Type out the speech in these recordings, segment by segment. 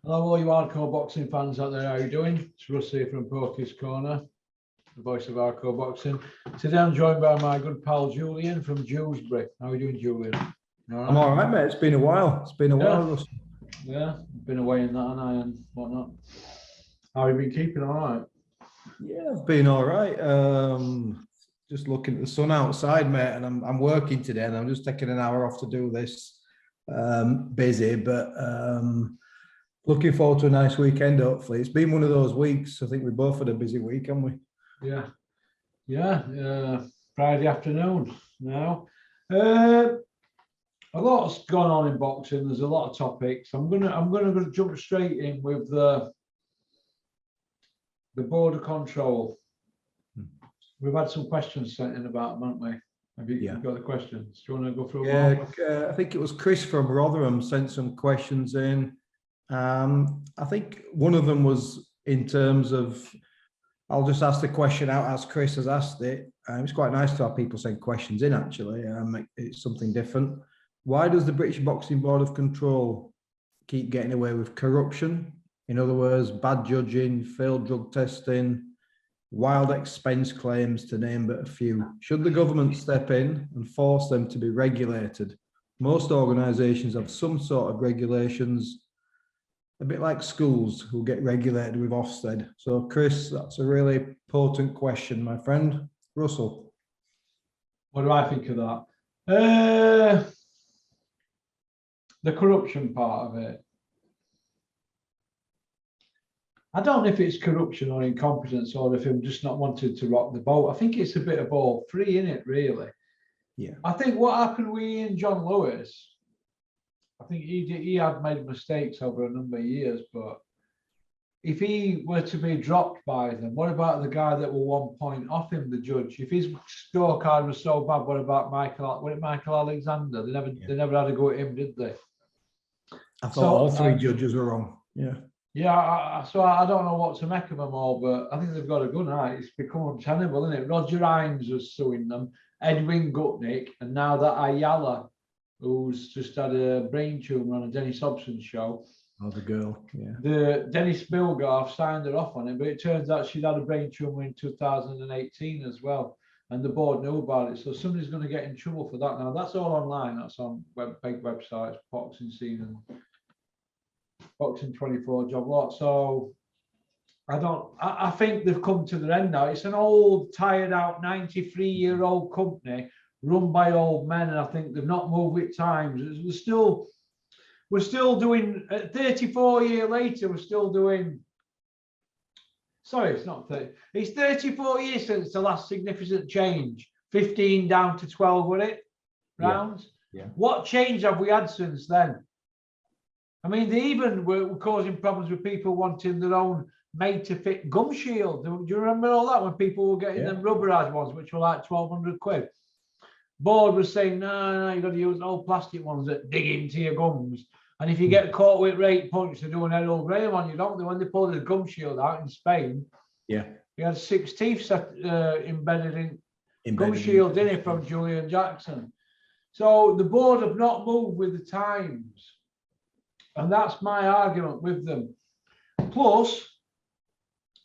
Hello, all you hardcore boxing fans out there. How are you doing? It's Russ here from Porky's Corner, the voice of hardcore boxing. Today I'm joined by my good pal Julian from Dewsbury. How are you doing, Julian? All right? I'm all right, mate. It's been a while. It's been a while, Russ. Yeah, been away in that and I and whatnot. How have you been keeping? All right? Yeah, I've been all right. Just looking at the sun outside, mate, and I'm working today, and I'm just taking an hour off to do this. Busy, but looking forward to a nice weekend, hopefully. It's been one of those weeks. I think we both had a busy week, haven't we? Yeah. Friday afternoon now. A lot's gone on in boxing. There's a lot of topics. I'm gonna jump straight in with the border control. We've had some questions sent in about them, haven't we? Have you got the questions? Do you want to go through them? Yeah, I think it was Chris from Rotherham sent some questions in. I think one of them was in terms of, I'll just ask the question out as Chris has asked it. It's quite nice to have people send questions in, actually. It's something different. Why does the British Boxing Board of Control keep getting away with corruption? In other words, bad judging, failed drug testing, wild expense claims, to name but a few. Should the government step in and force them to be regulated? Most organisations have some sort of regulations, a bit like schools who get regulated with Ofsted. So, Chris, that's a really potent question, my friend. Russell. What do I think of that? The corruption part of it. I don't know if it's corruption or incompetence or if him just not wanting to rock the boat. I think it's a bit of all three, isn't it, really? Yeah. I think what happened with Ian John Lewis, I think he had made mistakes over a number of years, but if he were to be dropped by them, what about the guy that were 1 point off him, the judge? If his scorecard was so bad, what about Michael Alexander? They never had a go at him, did they? I thought all three judges were wrong. Yeah. Yeah, so I don't know what to make of them all, but I think they've got a gun right. It's become untenable, isn't it? Roger Hines was suing them, Edwin Gutnick, and now that Ayala, who's just had a brain tumour on a Dennis Hobson show. Oh, the girl, yeah. The Dennis Bilgarth signed her off on it, but it turns out she'd had a brain tumour in 2018 as well, and the board knew about it. So somebody's going to get in trouble for that now. That's all online. That's on big websites, Boxing Scene and Boxing 24 job lot. So I think they've come to their end now. It's an old, tired out 93-year-old company run by old men, and I think they've not moved with times. We're still doing 34 years later, we're still doing, sorry, it's not 30, it's 34 years since the last significant change. 15 down to 12, was it? Rounds? Yeah. What change have we had since then? I mean, they even were causing problems with people wanting their own made-to-fit gum shield. Do you remember all that when people were getting them rubberized ones, which were like 1,200 quid? Board was saying, no, you've got to use old plastic ones that dig into your gums. And if you get caught with rate punch, they're doing Errol Graham on you, don't they? When they pulled the gum shield out in Spain, he had 6 teeth embedded in gum shield in it from Julian Jackson. So the board have not moved with the times. And that's my argument with them. Plus,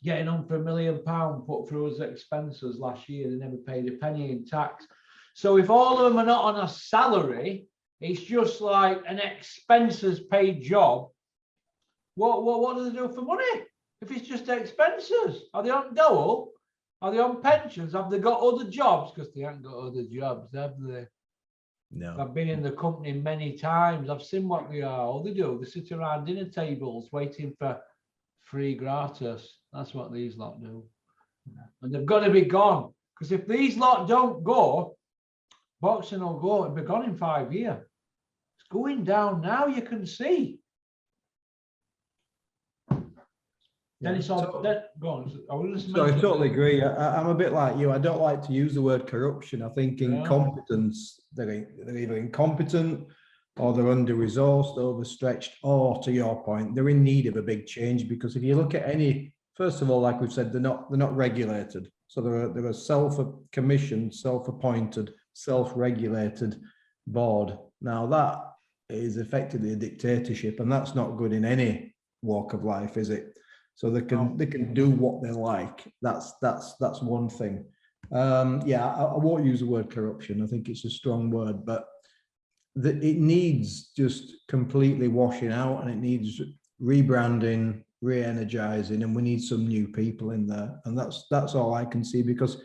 getting on for £1 million put through as expenses last year, they never paid a penny in tax. So if all of them are not on a salary, it's just like an expenses paid job. What do they do for money? If it's just expenses, are they on dole? Are they on pensions? Have they got other jobs? Because they haven't got other jobs, have they? No. I've been in the company many times. I've seen what they are. All they do, they sit around dinner tables waiting for free gratis. That's what these lot do. And they've got to be gone. Because if these lot don't go, boxing will go. It'll be gone in 5 years. It's going down now, you can see. Dennis, go on. I totally agree. I'm a bit like you. I don't like to use the word corruption. I think incompetence, they're either incompetent or they're under-resourced, overstretched, or, to your point, they're in need of a big change. Because if you look at any, first of all, like we've said, they're not regulated. So they're a self-commissioned, self-appointed, self-regulated board. Now that is effectively a dictatorship, and that's not good in any walk of life, is it? So they can do what they like. That's one thing. I won't use the word corruption. I think it's a strong word, but it needs just completely washing out, and it needs rebranding, re-energizing, and we need some new people in there. And that's all I can see, because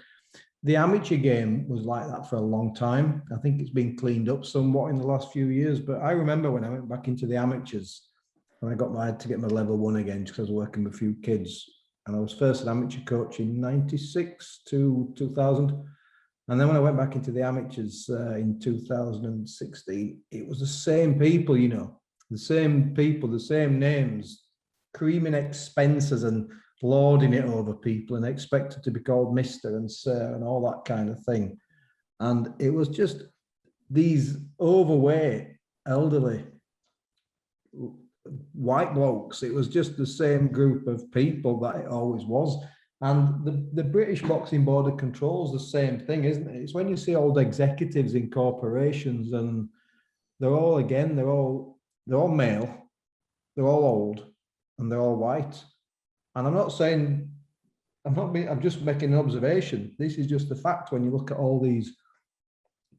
the amateur game was like that for a long time. I think it's been cleaned up somewhat in the last few years, but I remember when I went back into the amateurs, and I had to get my level 1 again because I was working with a few kids, and I was first an amateur coach in 96 to 2000. And then when I went back into the amateurs in 2016, it was the same people, the same people, the same names, creaming expenses and lording it over people and expected to be called Mr. and Sir and all that kind of thing. And it was just these overweight, elderly, white blokes. It was just the same group of people that it always was. And the British Boxing Board of Control is the same thing, isn't it? It's when you see old executives in corporations, and they're all male, they're all old, and they're all white. And I'm just making an observation. This is just a fact when you look at all these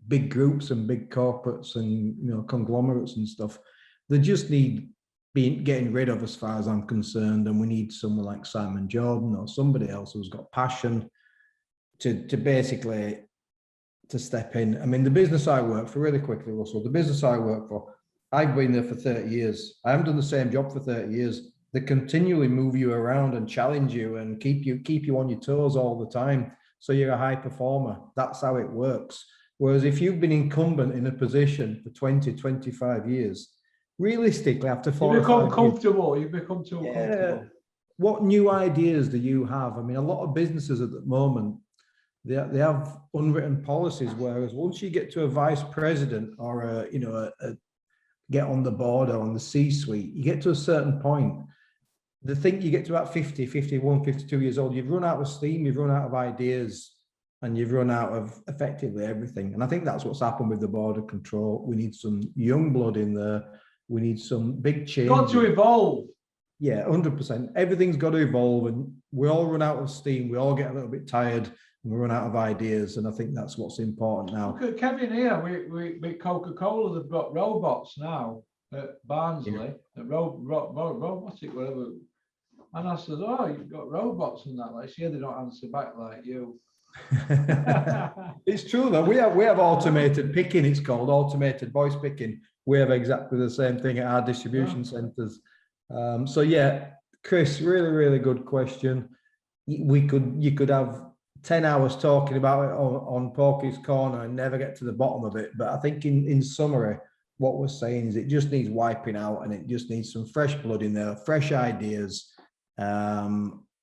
big groups and big corporates and conglomerates and stuff. They just need getting rid of, as far as I'm concerned, and we need someone like Simon Jordan or somebody else who's got passion to basically to step in. I mean, the business I work for, really quickly, Russell, the business I work for, I've been there for 30 years. I haven't done the same job for 30 years. They continually move you around and challenge you and keep you on your toes all the time. So you're a high performer. That's how it works. Whereas if you've been incumbent in a position for 20, 25 years, realistically, after 4 you become comfortable. You become too comfortable. What new ideas do you have? I mean, a lot of businesses at the moment, they have unwritten policies, whereas once you get to a vice president or a get on the board or on the C-suite, you get to a certain point. They think you get to about 50, 51, 52 years old, you've run out of steam, you've run out of ideas, and you've run out of effectively everything. And I think that's what's happened with the board of control. We need some young blood in there. We need some big change. Got to evolve. Yeah, 100%. Everything's got to evolve, and we all run out of steam. We all get a little bit tired, and we run out of ideas. And I think that's what's important now. Look at Kevin here. We Coca-Cola, they've got robots now at Barnsley. Yeah. Robotic, whatever. And I said, "Oh, you've got robots and that." Like, yeah, they don't answer back like you. It's true though. We have automated picking. It's called automated voice picking. We have exactly the same thing at our distribution centres. So yeah, Chris, really, really good question. You could have 10 hours talking about it on Porky's Corner and never get to the bottom of it. But I think in summary, what we're saying is it just needs wiping out, and it just needs some fresh blood in there, fresh ideas,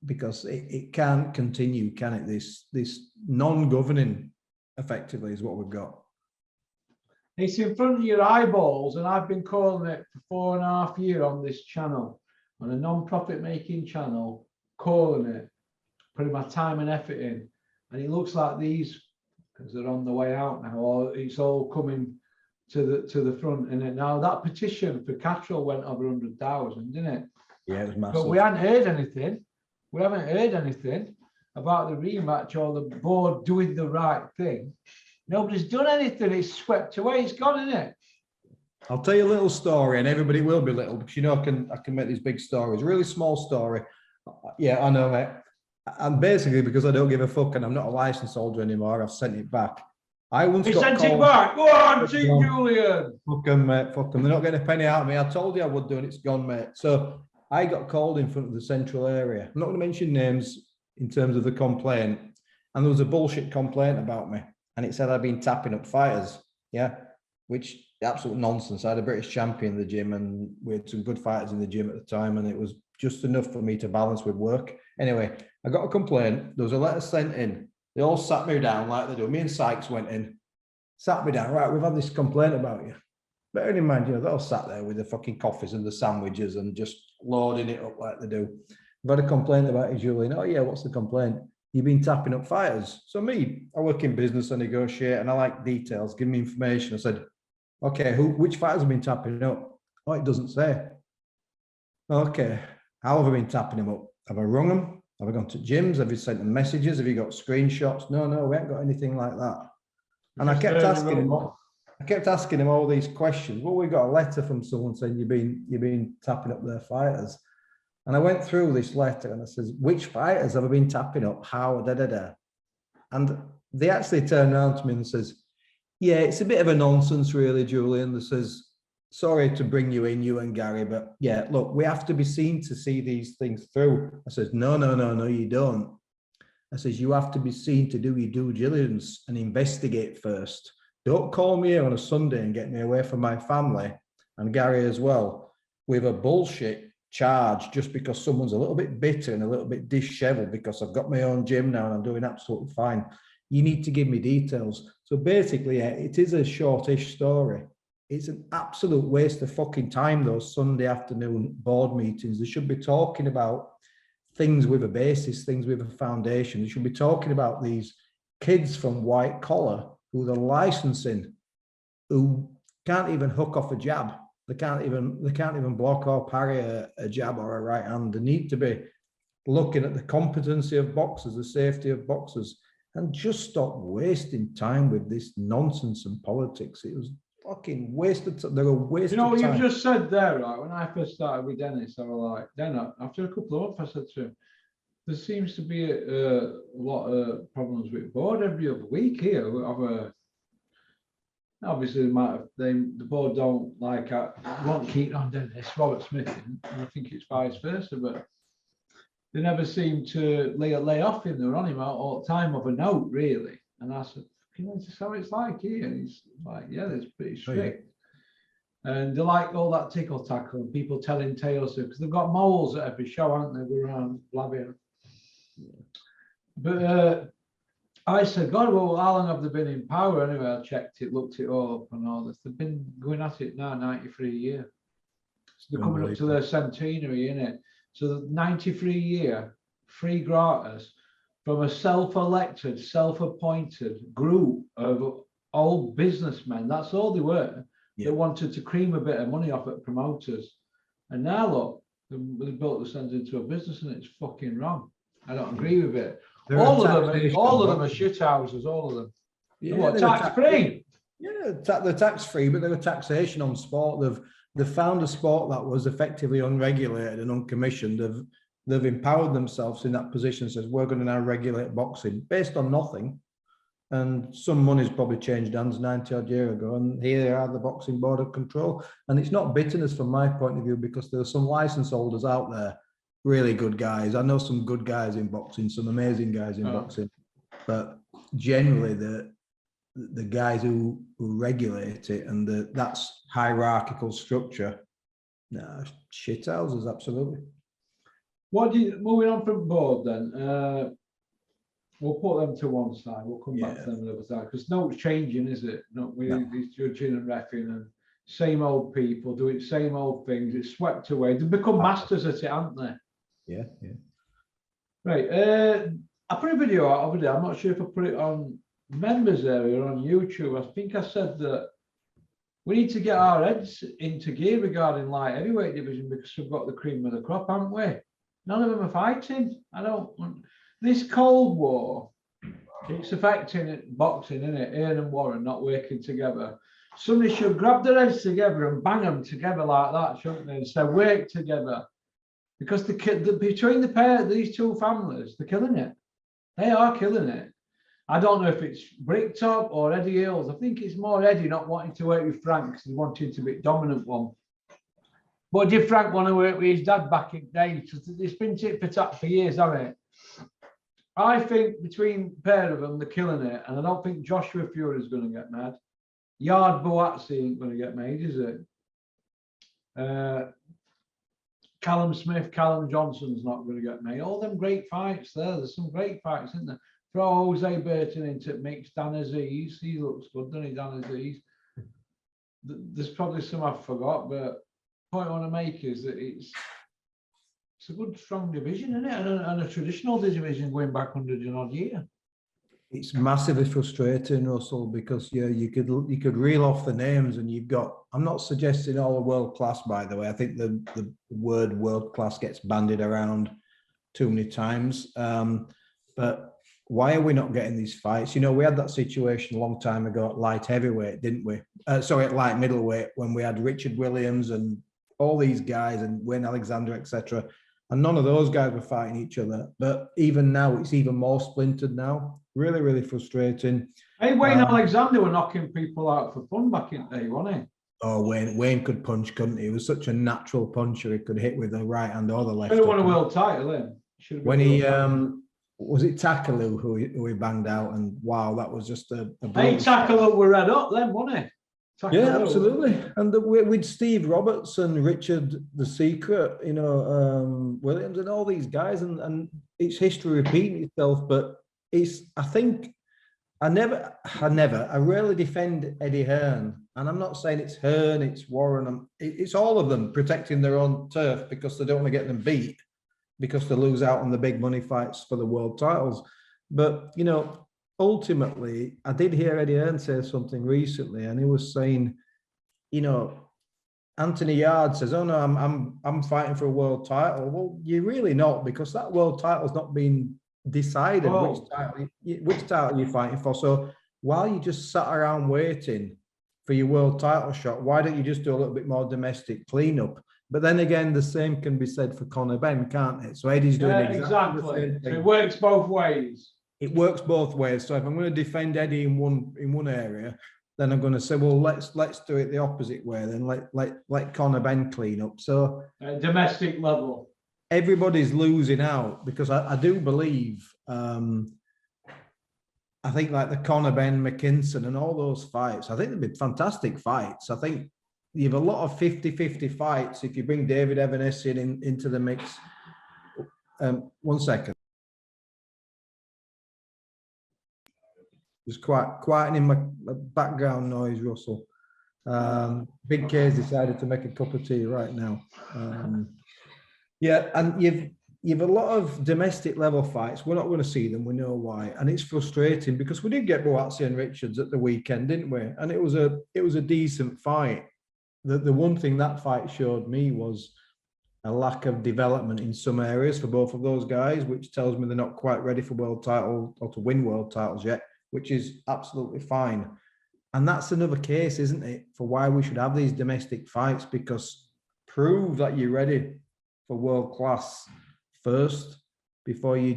because it can't continue, can it? This non-governing, effectively, is what we've got. It's in front of your eyeballs, and I've been calling it for 4.5 years on this channel, on a non-profit making channel, calling it, putting my time and effort in, and it looks like these, because they're on the way out now, or it's all coming to the front. And now that petition for Cattrall went over 100,000, didn't it? Yeah, it was massive. But we haven't heard anything. We haven't heard anything about the rematch or the board doing the right thing. Nobody's done anything. It's swept away. It's gone, isn't it? I'll tell you a little story, and everybody will be little, because I can make these big stories. Really small story. Yeah, I know, mate. And basically, because I don't give a fuck and I'm not a license holder anymore, I've sent it back. I once got sent it back. Go on, Team Julian. Fuck them, mate. Fuck them. They're not getting a penny out of me. I told you I would do, and it's gone, mate. So I got called in front of the central area. I'm not going to mention names in terms of the complaint. And there was a bullshit complaint about me. And it said I'd been tapping up fighters. Yeah. Which absolute nonsense. I had a British champion in the gym, and we had some good fighters in the gym at the time, and it was just enough for me to balance with work. Anyway, I got a complaint. There was a letter sent in. They all sat me down like they do. Me and Sykes went in, sat me down. Right, we've had this complaint about you. Bearing in mind, they all sat there with the fucking coffees and the sandwiches and just loading it up like they do. I've had a complaint about you, Julian. Oh yeah, what's the complaint? You've been tapping up fighters. So me, I work in business, I negotiate, and I like details. Give me information. I said, okay, which fighters have been tapping up? Oh, it doesn't say. Okay, how have I been tapping him up? Have I rung him? Have I gone to gyms? Have you sent them messages? Have you got screenshots? No, we ain't got anything like that. And I kept asking him all these questions. Well, we got a letter from someone saying you've been tapping up their fighters. And I went through this letter and I says, which fighters have I been tapping up? How? And they actually turned around to me and says, yeah, it's a bit of a nonsense, really, Julian. They says, sorry to bring you in, you and Gary, but yeah, look, we have to be seen to see these things through. I says, no, you don't. I says, you have to be seen to do your due diligence and investigate first. Don't call me here on a Sunday and get me away from my family, and Gary as well, with a bullshit charge just because someone's a little bit bitter and a little bit disheveled because I've got my own gym now and I'm doing absolutely fine. You need to give me details. So basically, yeah, it is a shortish story. It's an absolute waste of fucking time, those Sunday afternoon board meetings. They should be talking about things with a basis, things with a foundation. They should be talking about these kids from white collar who they're licensing, who can't even hook off a jab. They can't even block or parry a jab or a right hand. They need to be looking at the competency of boxers, the safety of boxers, and just stop wasting time with this nonsense and politics. It was fucking wasted. They're a waste of time. You know what you've just said there, right? When I first started with Dennis, I was like, then after a couple of months, I said to him, there seems to be a lot of problems with board every other week here. Obviously, the board don't like, won't keep on Dennis, Robert Smith, and I think it's vice versa, but they never seem to lay off him. They're on him all the time of a note, really. And I said, this is how it's like here. And he's like, yeah, it's pretty strict. Oh, yeah. And they like all that tickle tackle and people telling tales because they've got moles at every show, haven't they? We're around blabbing. But I said, God, well, how long have they been in power? Anyway, I checked it, looked it all up and all this. They've been going at it now 93 years. So they're coming up to their centenary, innit? So the 93 year, free gratis from a self-elected, self-appointed group of old businessmen. That's all they were. Yeah. They wanted to cream a bit of money off at promoters. And now look, they built themselves into a business and it's fucking wrong. I don't agree with it. All of them are shit houses, all of them. Yeah, what, tax-free? Yeah, they're tax-free, but they're a taxation on sport. They've found a sport that was effectively unregulated and uncommissioned. They've empowered themselves in that position, says we're going to now regulate boxing based on nothing. And some money's probably changed hands 90 odd years ago. And here they are, the Boxing Board of Control. And it's not bitterness from my point of view, because there are some license holders out there, really good guys. I know some good guys in boxing, some amazing guys in boxing. But generally, the guys who regulate it and that's hierarchical structure, no, shit houses, absolutely. Moving on from board then, we'll put them to one side. We'll come back to them another side because no changing, is it? These judging and reffing and same old people doing same old things. It's swept away. They've become masters at it, haven't they? Yeah. Right. I put a video out over there. I'm not sure if I put it on members area or on YouTube. I think I said that we need to get our heads into gear regarding light heavyweight division because we've got the cream of the crop, haven't we? None of them are fighting. This Cold War, it's affecting boxing, isn't it? Ian and Warren not working together. Somebody should grab their heads together and bang them together like that, shouldn't they? And say, work together. Because between the pair, these two families, they're killing it. They are killing it. I don't know if it's Bricktop or Eddie Hills. I think it's more Eddie not wanting to work with Frank because he's wanting to be dominant one. But did Frank want to work with his dad back in the day? It's been tit for tat for years, hasn't it? I think between the pair of them, they're killing it. And I don't think Joshua Fury's going to get mad. Yard Boatsi ain't going to get made, is it? Callum Smith, Callum Johnson's not going to get made. All them great fights there. There's some great fights, isn't there? Throw Jose Burton into it, mix Dan Aziz. He looks good, doesn't he, Dan Aziz? There's probably some I forgot, but the point I want to make is that it's a good, strong division, isn't it? And a traditional division going back 100 and odd year. It's massively frustrating, Russell, because you could reel off the names, and you've got. I'm not suggesting all are world class, by the way. I think the word world class gets bandied around too many times. But why are we not getting these fights? You know, we had that situation a long time ago at light heavyweight, didn't we? Sorry, at light middleweight, when we had Richard Williams and all these guys and Wayne Alexander, etc. And none of those guys were fighting each other. But even now, it's even more splintered now. Really, really frustrating. Hey, Wayne Alexander were knocking people out for fun back in the day, wasn't he? Oh, Wayne could punch, couldn't he? He was such a natural puncher. He could hit with the right hand or the left. Could have won a world title then. When he was it Takaloo who he banged out, and wow, that was just a hey, Takaloo were red up then, wasn't he? Yeah, absolutely. And with Steve Robertson, Richard the Secret, you know, Williams, and all these guys, and it's history repeating itself. But I rarely defend Eddie Hearn, and I'm not saying it's Hearn, it's Warren, it's all of them protecting their own turf because they don't want to get them beat, because they lose out on the big money fights for the world titles. But, you know, ultimately, I did hear Eddie Hearn say something recently, and he was saying, you know, Anthony Yard says, "Oh no, I'm fighting for a world title." Well, you're really not, because that world title's not been decided. Which title you're fighting for. So while you just sat around waiting for your world title shot, why don't you just do a little bit more domestic cleanup? But then again, the same can be said for Conor Benn, can't it? So Eddie's doing exactly the same thing. So it works both ways. It works both ways. So if I'm going to defend Eddie in one area, then I'm going to say, well, let's do it the opposite way. Then let Conor Benn clean up. So domestic level, everybody's losing out, because I do believe. I think like the Conor Benn, McKinson, and all those fights, I think they've been fantastic fights. I think you have a lot of 50-50 fights if you bring David Evanesian into the mix. 1 second. Just quietening my background noise, Russell. Big K's decided to make a cup of tea right now. Yeah, and you've a lot of domestic level fights. We're not going to see them. We know why, and it's frustrating because we did get Bowe and Richards at the weekend, didn't we? And it was a decent fight. The one thing that fight showed me was a lack of development in some areas for both of those guys, which tells me they're not quite ready for world title or to win world titles yet, which is absolutely fine. And that's another case, isn't it, for why we should have these domestic fights, because prove that you're ready for world class first before you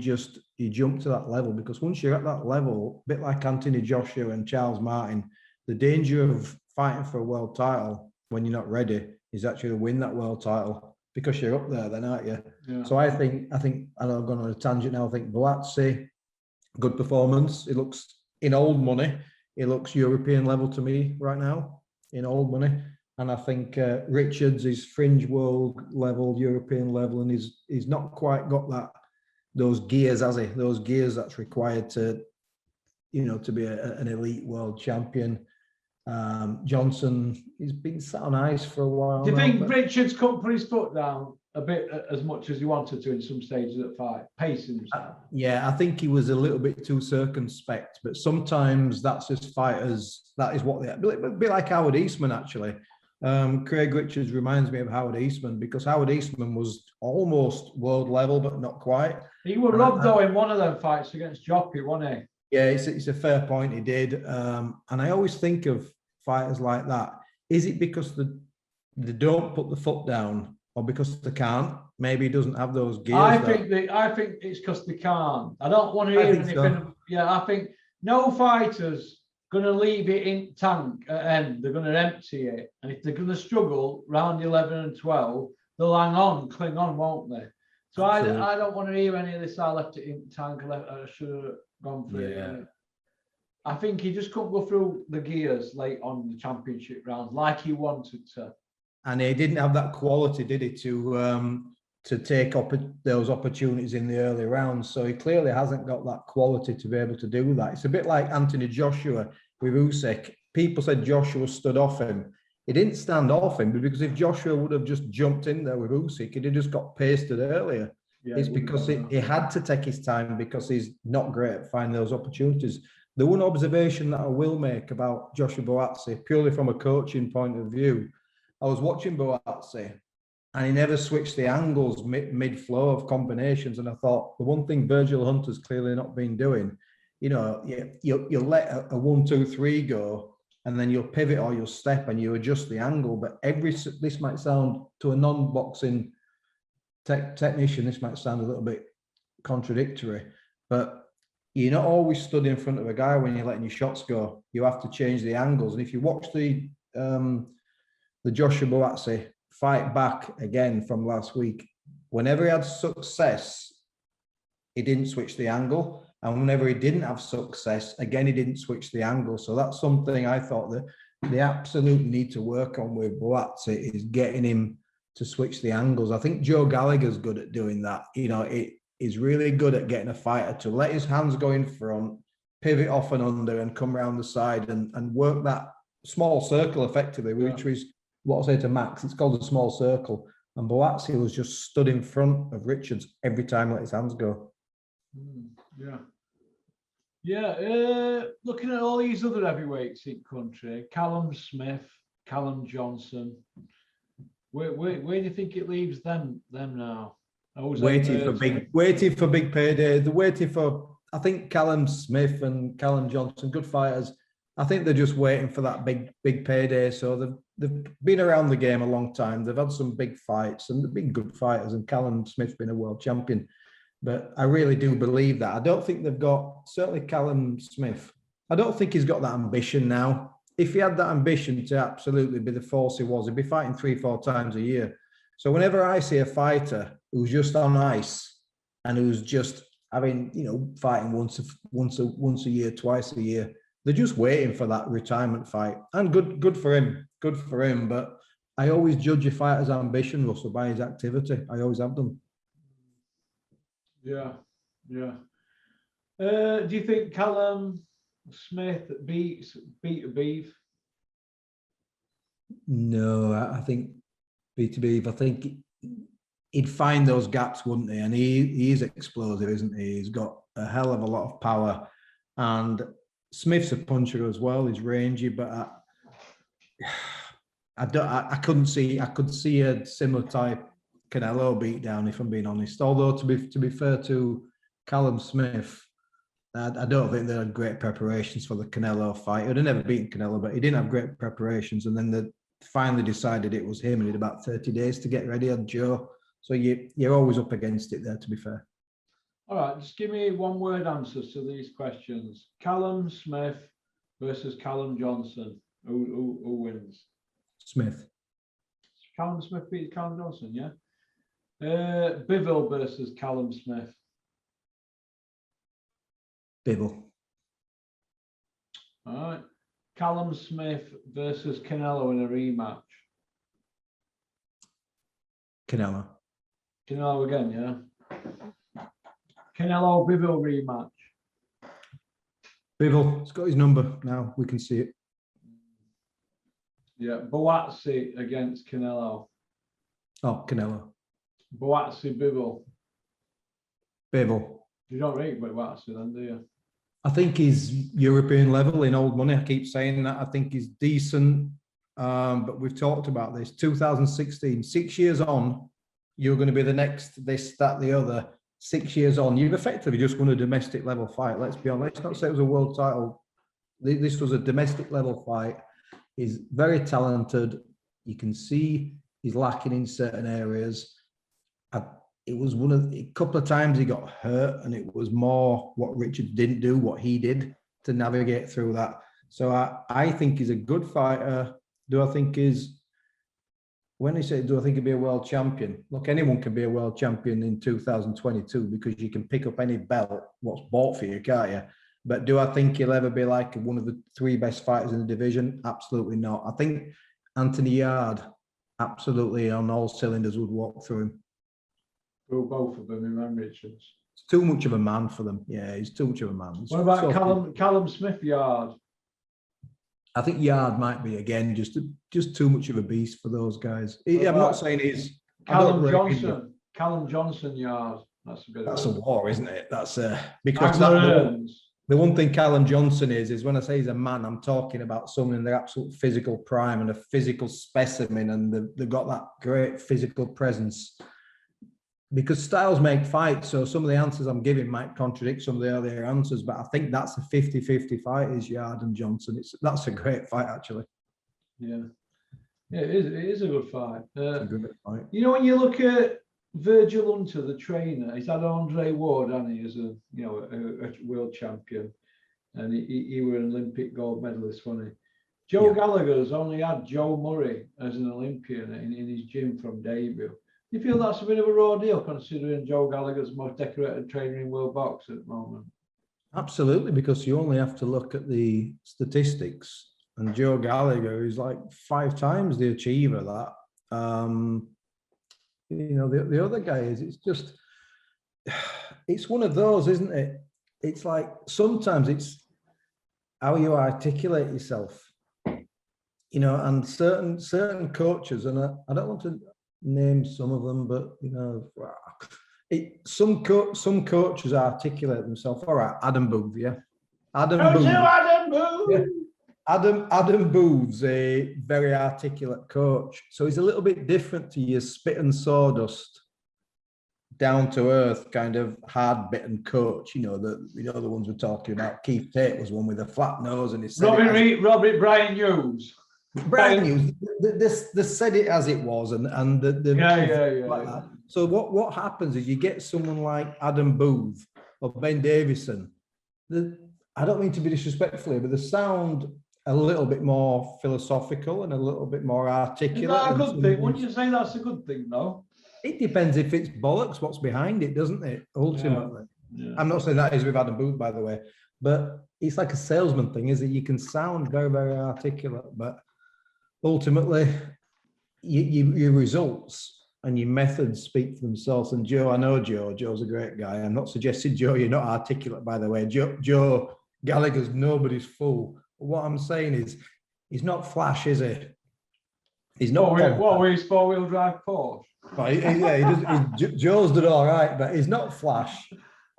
jump to that level. Because once you're at that level, a bit like Anthony Joshua and Charles Martin, the danger of fighting for a world title when you're not ready is actually to win that world title, because you're up there then, aren't you? Yeah. So I think, and I'm going on a tangent now, I think Bowe, good performance. It looks, in old money, it looks European level to me right now, in old money. And I think Richards is fringe world level, European level, and he's not quite got those gears, has he? Those gears that's required to, you know, to be an elite world champion. Johnson, he's been sat on ice for a while. Do you think Richards couldn't put his foot down a bit as much as he wanted to in some stages of the fight, pacing himself? Yeah, I think he was a little bit too circumspect, but sometimes that's just fighters, that is what they are. A bit like Howard Eastman, actually. Craig Richards reminds me of Howard Eastman, because Howard Eastman was almost world level, but not quite. He was robbed though in one of them fights against Jockey, wasn't he? Yeah, it's a fair point, he did. And I always think of fighters like that. Is it because they don't put the foot down, or because they can't? Maybe he doesn't have those gears. I think it's because they can't. I don't want to hear anything. Yeah, I think no fighter's going to leave it in tank at end. They're going to empty it, and if they're going to struggle round 11 and 12, they'll hang on, cling on, won't they? So I don't want to hear any of this. I left it in tank. I should have gone for it. I think he just couldn't go through the gears late on the championship rounds like he wanted to. And he didn't have that quality, did he, to take up those opportunities in the early rounds. So he clearly hasn't got that quality to be able to do that. It's a bit like Anthony Joshua with Usyk. People said Joshua stood off him. He didn't stand off him, because if Joshua would have just jumped in there with Usyk, he'd have just got pasted earlier. Yeah, It's because he had to take his time because he's not great at finding those opportunities. The one observation that I will make about Joshua Bowe, purely from a coaching point of view, I was watching Bowe and he never switched the angles mid-flow of combinations. And I thought the one thing Virgil Hunter's clearly not been doing, you know, you'll let a 1, 2, 3 go, and then you'll pivot or you'll step and you adjust the angle. But this might sound to a non-boxing technician, this might sound a little bit contradictory, but you're not always stood in front of a guy when you're letting your shots go. You have to change the angles. And if you watch the Joshua Bowe fight back again from last week, whenever he had success, he didn't switch the angle. And whenever he didn't have success, again, he didn't switch the angle. So that's something I thought that they absolutely need to work on with Bowe, is getting him to switch the angles. I think Joe Gallagher's good at doing that. You know, he's really good at getting a fighter to let his hands go in front, pivot off and under, and come around the side and work that small circle effectively, which is what I say to Max. It's called a small circle. And Bowe was just stood in front of Richards every time he let his hands go. Looking at all these other heavyweights in country, Callum Smith, Callum Johnson, where do you think it leaves them now? Waiting for big payday. They're waiting for, I think, Callum Smith and Callum Johnson, good fighters. I think they're just waiting for that big payday. So they've been around the game a long time. They've had some big fights and they've been good fighters. And Callum Smith's been a world champion. But I really do believe that. I don't think they've got, certainly Callum Smith, I don't think he's got that ambition now. If he had that ambition to absolutely be the force he was, he'd be fighting 3-4 times a year. So whenever I see a fighter who's just on ice and who's just having, you know, fighting once a year, twice a year, they're just waiting for that retirement fight. And good for him. But I always judge a fighter's ambition, Russell, by his activity. I always have done. Yeah. Do you think Callum Smith beats Beef? No, I think beat Beef. I think he'd find those gaps, wouldn't he? And he is explosive, isn't he? He's got a hell of a lot of power. And Smith's a puncher as well. He's rangy, but I could see a similar type Canelo beat down, if I'm being honest. Although to be fair to Callum Smith, I don't think they had great preparations for the Canelo fight. He'd have never beaten Canelo, but he didn't have great preparations. And then they finally decided it was him, and he had about 30 days to get ready on Joe. So you're always up against it there, to be fair. All right, just give me one word answers to these questions. Callum Smith versus Callum Johnson. Who wins? Smith. Callum Smith beats Callum Johnson, yeah? Bivol versus Callum Smith. Bivol. All right. Callum Smith versus Canelo in a rematch. Canelo. Canelo again, yeah? Canelo Bivol rematch. Bivol. He's got his number now. We can see it. Yeah. Bowe against Canelo. Oh, Canelo. Bowe Bivol. Bivol. You don't rate Bowe then, do you? I think he's European level in old money. I keep saying that. I think he's decent. But we've talked about this. 2016, 6 years on, you're going to be the next, this, that, the other. 6 years on, you've effectively just won a domestic level fight. Let's be honest. Let's not say it was a world title. This was a domestic level fight. He's very talented. You can see he's lacking in certain areas. It was a couple of times he got hurt, and it was more what Richard didn't do, what he did to navigate through that. So I think he's a good fighter. Do I think when he said, do I think he'd be a world champion? Look, anyone can be a world champion in 2022 because you can pick up any belt, what's bought for you, can't you? But do I think he'll ever be like one of the 3 best fighters in the division? Absolutely not. I think Anthony Yard, absolutely on all cylinders, would walk through him. Through both of them, him and Richards. It's too much of a man for them. Yeah, he's too much of a man. What about Callum Smith Yard? I think Yard might be, again, just too much of a beast for those guys. I'm not saying he's... Callum Johnson Yard. That's a bit. That's a war, isn't it? That's because the one thing Callum Johnson is when I say he's a man, I'm talking about someone in their absolute physical prime and a physical specimen, and they've got that great physical presence. Because styles make fights, so some of the answers I'm giving might contradict some of the earlier answers, but I think that's a 50-50 fight, is Yard and Johnson. That's a great fight, actually. Yeah. Yeah, it is a good fight. It's a good fight. You know, when you look at Virgil Hunter, the trainer, he's had Andre Ward, hasn't he, as a world champion, and he were an Olympic gold medalist, wasn't he? Joe Gallagher's only had Joe Murray as an Olympian in his gym from debut. Do you feel that's a bit of a raw deal, considering Joe Gallagher's the most decorated trainer in world box at the moment? Absolutely, because you only have to look at the statistics, and Joe Gallagher is like 5 times the achiever of that. The other guy it's one of those, isn't it? It's like sometimes it's how you articulate yourself, and certain coaches, and I don't want to name some of them, but some coaches articulate themselves. All right, Adam Booth, yeah. Adam Booth. Yeah. Adam Booth's a very articulate coach, so he's a little bit different to your spit and sawdust, down to earth kind of hard bitten coach. The ones we're talking about. Keith Tate was one with a flat nose, and he said Brian Hughes. Brian Hughes. They said it as it was, and like that. So what happens is you get someone like Adam Booth or Ben Davison. I don't mean to be disrespectful here, but they sound a little bit more philosophical and a little bit more articulate. Is that a good thing? Wouldn't you say that's a good thing, though? It depends if it's bollocks, what's behind it, doesn't it? Ultimately. Yeah. I'm not saying that is with Adam Booth, by the way, but it's like a salesman thing, is that you can sound very, very articulate, but ultimately your results and your methods speak for themselves. And Joe, I know Joe's a great guy. I'm not suggesting, Joe, you're not articulate, by the way. Joe Gallagher's nobody's fool. What I'm saying is, he's not flash, is he? He's not. What were his 4-wheel drive Porsche? Joe's did all right, but he's not flash.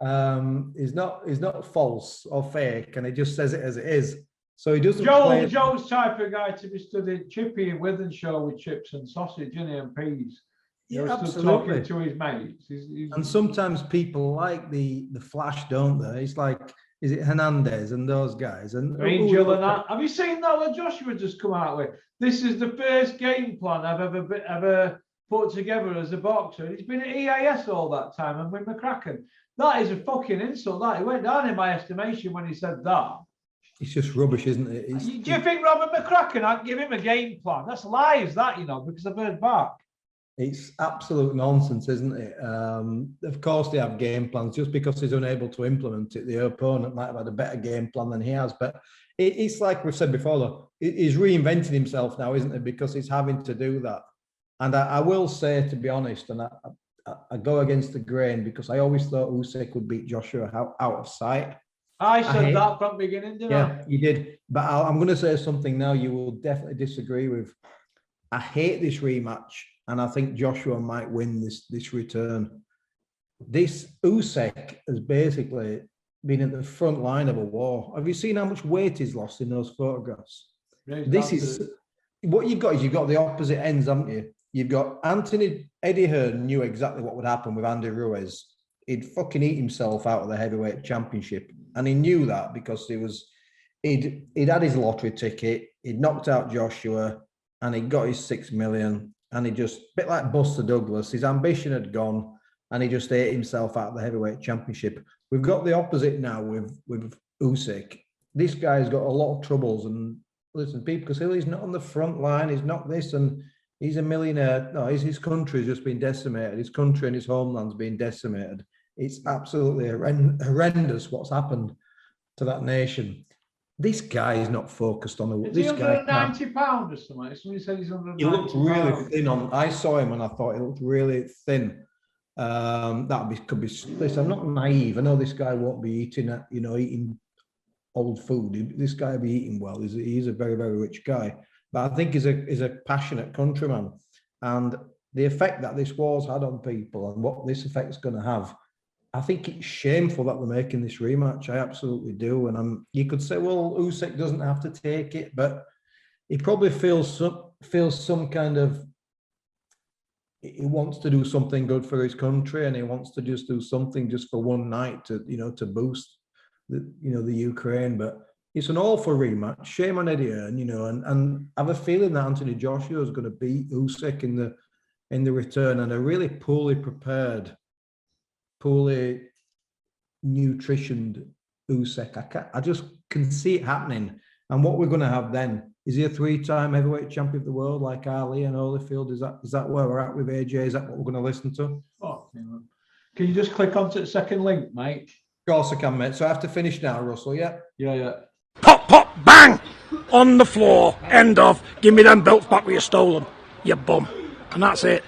He's not false or fake, and he just says it as it is. So he doesn't. Joe's type of guy to be studied chippy and Withenshaw with chips and sausage, and peas. Yeah, absolutely. Talking to his mates. And sometimes people like the flash, don't they? It's like, is it Hernandez and those guys? And Angel and that. Have you seen that what Joshua just come out with? This is the first game plan I've ever put together as a boxer. He's been at EAS all that time and with McCracken. That is a fucking insult. That he went down in my estimation when he said that. It's just rubbish, isn't it? Do you think Robert McCracken, I'd give him a game plan? That's lies, that, because I've heard back. It's absolute nonsense, isn't it? Of course they have game plans. Just because he's unable to implement it, the opponent might have had a better game plan than he has. But it's like we've said before, though, he's reinventing himself now, isn't it? Because he's having to do that. And I will say, to be honest, and I go against the grain, because I always thought Usyk would beat Joshua out of sight. I said that from the beginning, didn't I? Yeah, you did. But I'm going to say something now you will definitely disagree with. I hate this rematch, and I think Joshua might win this return. This Usyk has basically been at the front line of a war. Have you seen how much weight he's lost in those photographs? Yeah, what you've got the opposite ends, haven't you? You've got Eddie Hearn knew exactly what would happen with Andy Ruiz. He'd fucking eat himself out of the heavyweight championship. And he knew that because he'd had his lottery ticket, he'd knocked out Joshua, and he got his 6 million. And he just, a bit like Buster Douglas, his ambition had gone, and he just ate himself out of the heavyweight championship. We've got the opposite now with Usyk. This guy's got a lot of troubles, and listen, people say he's not on the front line, he's not this, and he's a millionaire. No, his country's just been decimated. His country and his homeland's been decimated. It's absolutely horrendous what's happened to that nation. This guy is not focused on the. Is he 190 pounds or something? Somebody said he's 190. He looked really thin I saw him and I thought he looked really thin. Could be. Listen, I'm not naive. I know this guy won't be eating old food. This guy will be eating well. He's a very, very rich guy. But I think he's a passionate countryman, and the effect that this war's had on people and what this effect's going to have I think it's shameful that they're making this rematch. I absolutely do. And you could say, well, Usyk doesn't have to take it, but he probably feels some kind of, he wants to do something good for his country, and he wants to just do something just for one night to, to boost the Ukraine. But it's an awful rematch. Shame on Eddie Hearn, and I have a feeling that Anthony Joshua is going to beat Usyk in the return, and a really poorly prepared, poorly nutritioned Usyk. I just can see it happening. And what we're going to have then, is he a 3-time heavyweight champion of the world like Ali and Holyfield? Is that where we're at with AJ? Is that what we're going to listen to? Oh, can you just click onto the second link, mate? Of course I can, mate. So I have to finish now, Russell, yeah? Yeah. Pop, pop, bang! On the floor. End of. Give me them belts back where you stole them, you bum. And that's it.